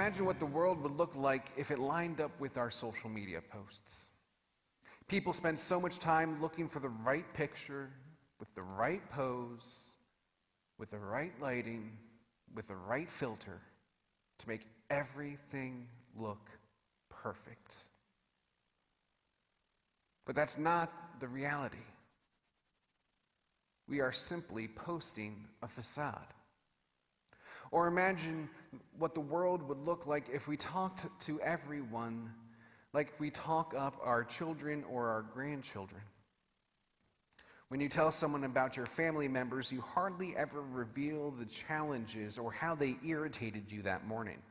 imagine what the world would look like if it lined up with our social media posts. People spend so much time looking for the right picture, with the right pose, with the right lighting, with the right filter, to make everything look perfect. But that's not the reality. We are simply posting a facade. Or imagine what the world would look like if we talked to everyone like we talk up our children or our grandchildren. When you tell someone about your family members, you hardly ever reveal the challenges or how they irritated you that morning.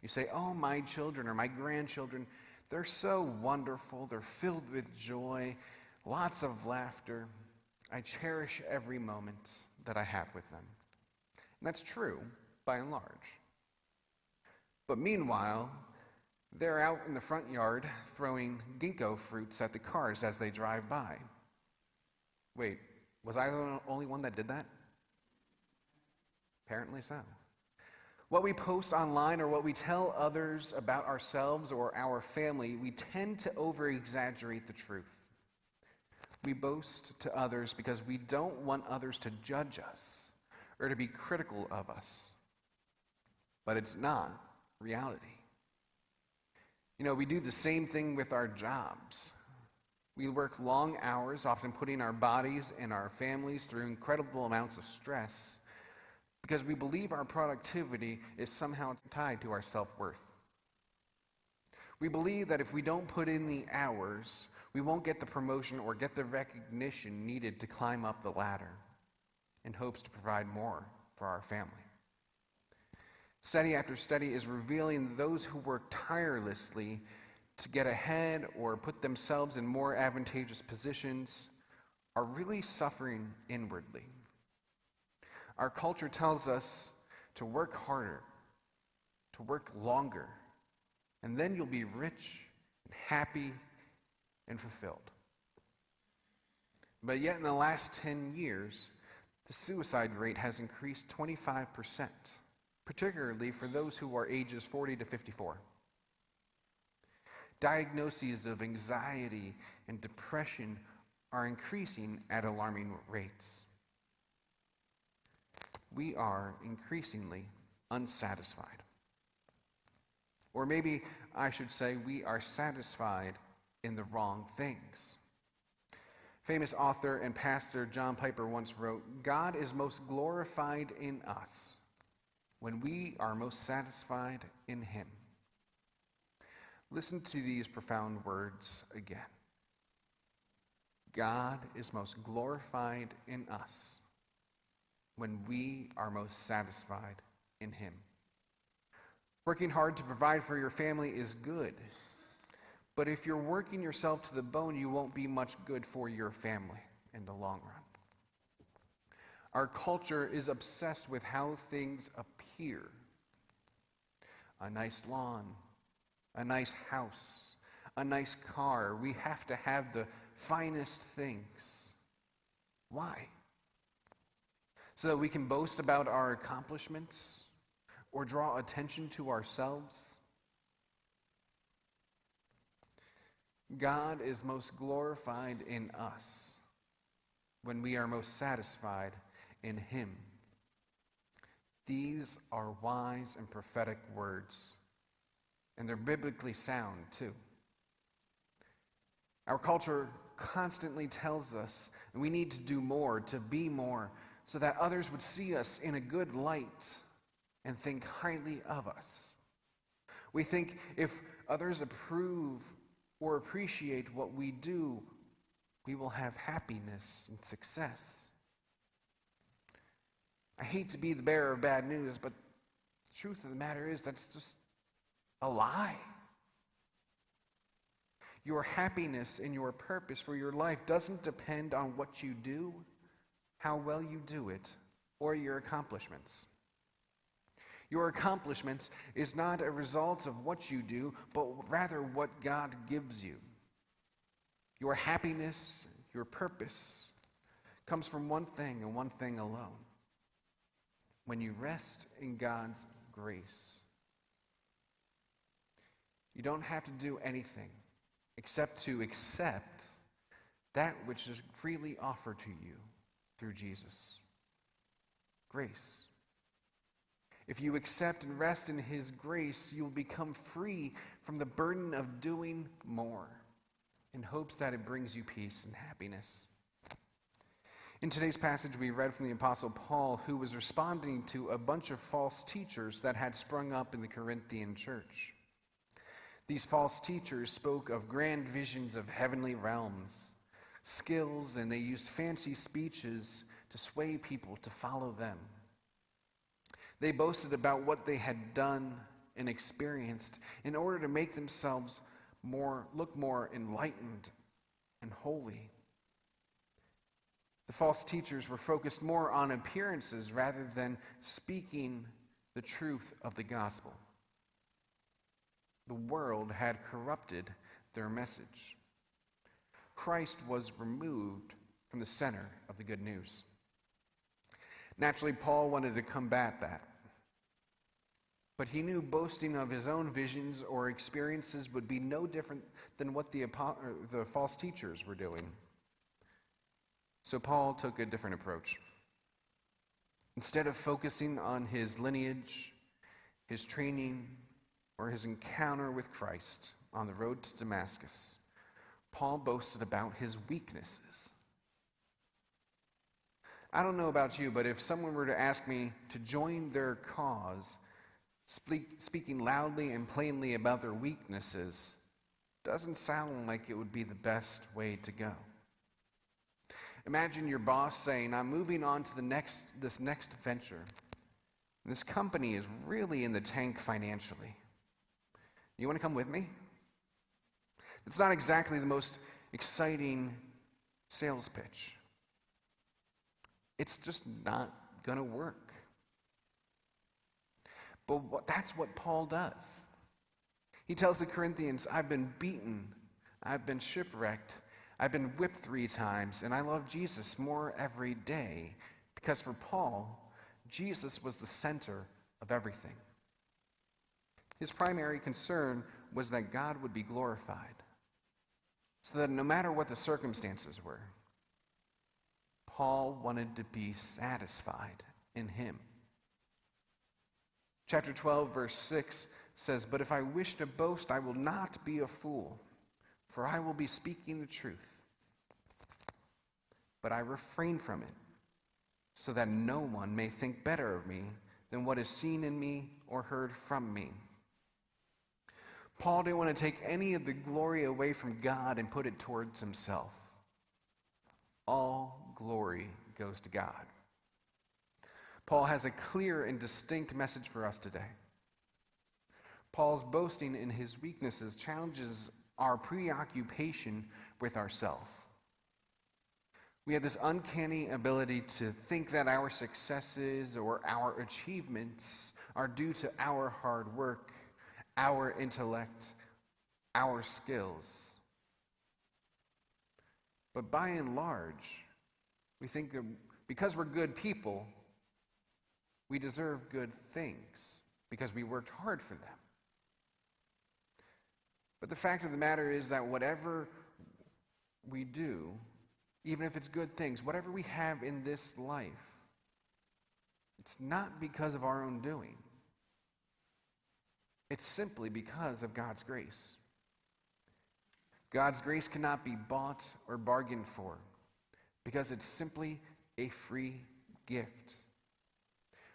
You say, "Oh, my children or my grandchildren, they're so wonderful. They're filled with joy, lots of laughter. I cherish every moment that I have with them." And that's true, by and large. But meanwhile, they're out in the front yard throwing ginkgo fruits at the cars as they drive by. Wait, was I the only one that did that? Apparently so. What we post online or what we tell others about ourselves or our family, we tend to over-exaggerate the truth. We boast to others because we don't want others to judge us or to be critical of us. But it's not reality. We do the same thing with our jobs. We work long hours, often putting our bodies and our families through incredible amounts of stress because we believe our productivity is somehow tied to our self-worth. We believe that if we don't put in the hours, we won't get the promotion or get the recognition needed to climb up the ladder in hopes to provide more for our family. Study after study is revealing those who work tirelessly to get ahead or put themselves in more advantageous positions are really suffering inwardly. Our culture tells us to work harder, to work longer, and then you'll be rich and happy and fulfilled. But yet in the last 10 years, the suicide rate has increased 25%, particularly for those who are ages 40 to 54. Diagnoses of anxiety and depression are increasing at alarming rates. We are increasingly unsatisfied. Or maybe I should say we are satisfied in the wrong things. Famous author and pastor John Piper once wrote, "God is most glorified in us when we are most satisfied in Him." Listen to these profound words again. God is most glorified in us when we are most satisfied in Him. Working hard to provide for your family is good, but if you're working yourself to the bone, you won't be much good for your family in the long run. Our culture is obsessed with how things appear. A nice lawn, a nice house, a nice car. We have to have the finest things. Why? So that we can boast about our accomplishments or draw attention to ourselves? God is most glorified in us when we are most satisfied in Him. These are wise and prophetic words, and they're biblically sound too. Our culture constantly tells us we need to do more, to be more, so that others would see us in a good light and think highly of us. We think if others approve or appreciate what we do, we will have happiness and success. I hate to be the bearer of bad news, but the truth of the matter is that's just a lie. Your happiness and your purpose for your life doesn't depend on what you do, how well you do it, or your accomplishments. Your accomplishments is not a result of what you do, but rather what God gives you. Your happiness, your purpose, comes from one thing and one thing alone. When you rest in God's grace, You don't have to do anything except to accept that which is freely offered to you through Jesus. Grace. If you accept and rest in his grace, you'll become free from the burden of doing more in hopes that it brings you peace and happiness. In today's passage, we read from the Apostle Paul, who was responding to a bunch of false teachers that had sprung up in the Corinthian church. These false teachers spoke of grand visions of heavenly realms, skills, and they used fancy speeches to sway people to follow them. They boasted about what they had done and experienced in order to make themselves look more enlightened and holy. The false teachers were focused more on appearances rather than speaking the truth of the gospel. The world had corrupted their message. Christ was removed from the center of the good news. Naturally, Paul wanted to combat that. But he knew boasting of his own visions or experiences would be no different than what the false teachers were doing. So Paul took a different approach. Instead of focusing on his lineage, his training, or his encounter with Christ on the road to Damascus, Paul boasted about his weaknesses. I don't know about you, but if someone were to ask me to join their cause, speaking loudly and plainly about their weaknesses doesn't sound like it would be the best way to go. Imagine your boss saying, I'm moving on to this next venture. This company is really in the tank financially. You want to come with me? It's not exactly the most exciting sales pitch. It's just not going to work. But that's what Paul does. He tells the Corinthians, I've been beaten, I've been shipwrecked, I've been whipped 3 times, and I love Jesus more every day. Because for Paul, Jesus was the center of everything. His primary concern was that God would be glorified, so that no matter what the circumstances were, Paul wanted to be satisfied in him. Chapter 12, verse 6 says, But if I wish to boast, I will not be a fool, for I will be speaking the truth. But I refrain from it, so that no one may think better of me than what is seen in me or heard from me. Paul didn't want to take any of the glory away from God and put it towards himself. All glory goes to God. Paul has a clear and distinct message for us today. Paul's boasting in his weaknesses challenges our preoccupation with ourselves. We have this uncanny ability to think that our successes or our achievements are due to our hard work, our intellect, our skills. But by and large, we think that because we're good people, we deserve good things because we worked hard for them. But the fact of the matter is that whatever we do, even if it's good things, whatever we have in this life, it's not because of our own doing. It's simply because of God's grace. God's grace cannot be bought or bargained for because it's simply a free gift.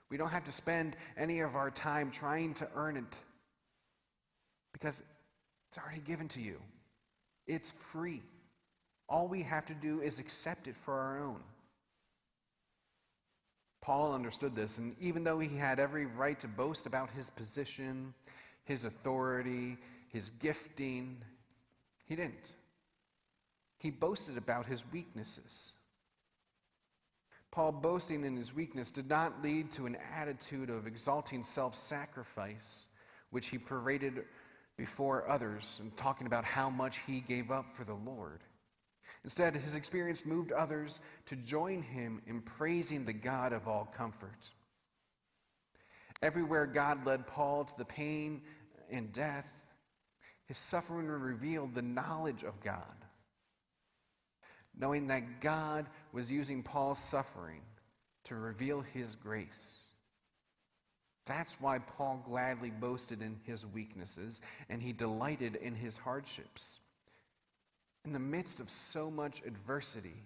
We don't have to spend any of our time trying to earn it because it's already given to you. It's free. All we have to do is accept it for our own. Paul understood this, and even though he had every right to boast about his position, his authority, his gifting, he didn't. He boasted about his weaknesses. Paul boasting in his weakness did not lead to an attitude of exalting self-sacrifice, which he paraded before others and talking about how much he gave up for the Lord. Instead, his experience moved others to join him in praising the God of all comfort. Everywhere God led Paul to the pain and death, His suffering revealed the knowledge of God. Knowing that God was using Paul's suffering to reveal his grace. That's why Paul gladly boasted in his weaknesses and he delighted in his hardships. In the midst of so much adversity,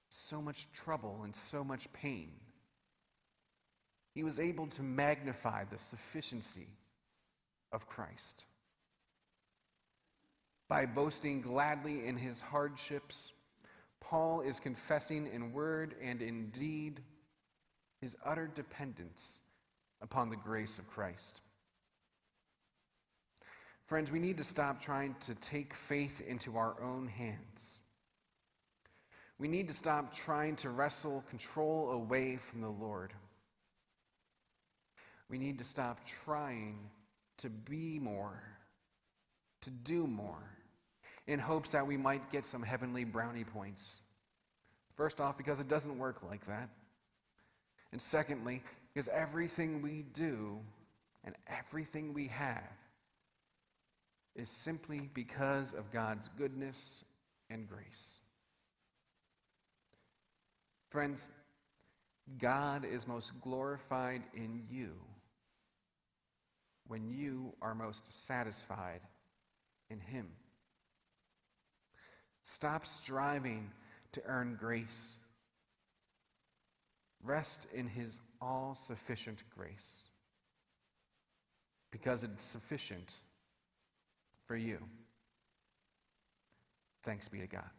so much trouble, and so much pain, he was able to magnify the sufficiency of Christ. By boasting gladly in his hardships, Paul is confessing in word and in deed his utter dependence upon the grace of Christ. Friends, we need to stop trying to take faith into our own hands. We need to stop trying to wrestle control away from the Lord. We need to stop trying to be more, to do more, in hopes that we might get some heavenly brownie points. First off, because it doesn't work like that. And secondly, because everything we do and everything we have is simply because of God's goodness and grace. Friends, God is most glorified in you when you are most satisfied in Him. Stop striving to earn grace. Rest in His all-sufficient grace, because it's sufficient for you. Thanks be to God.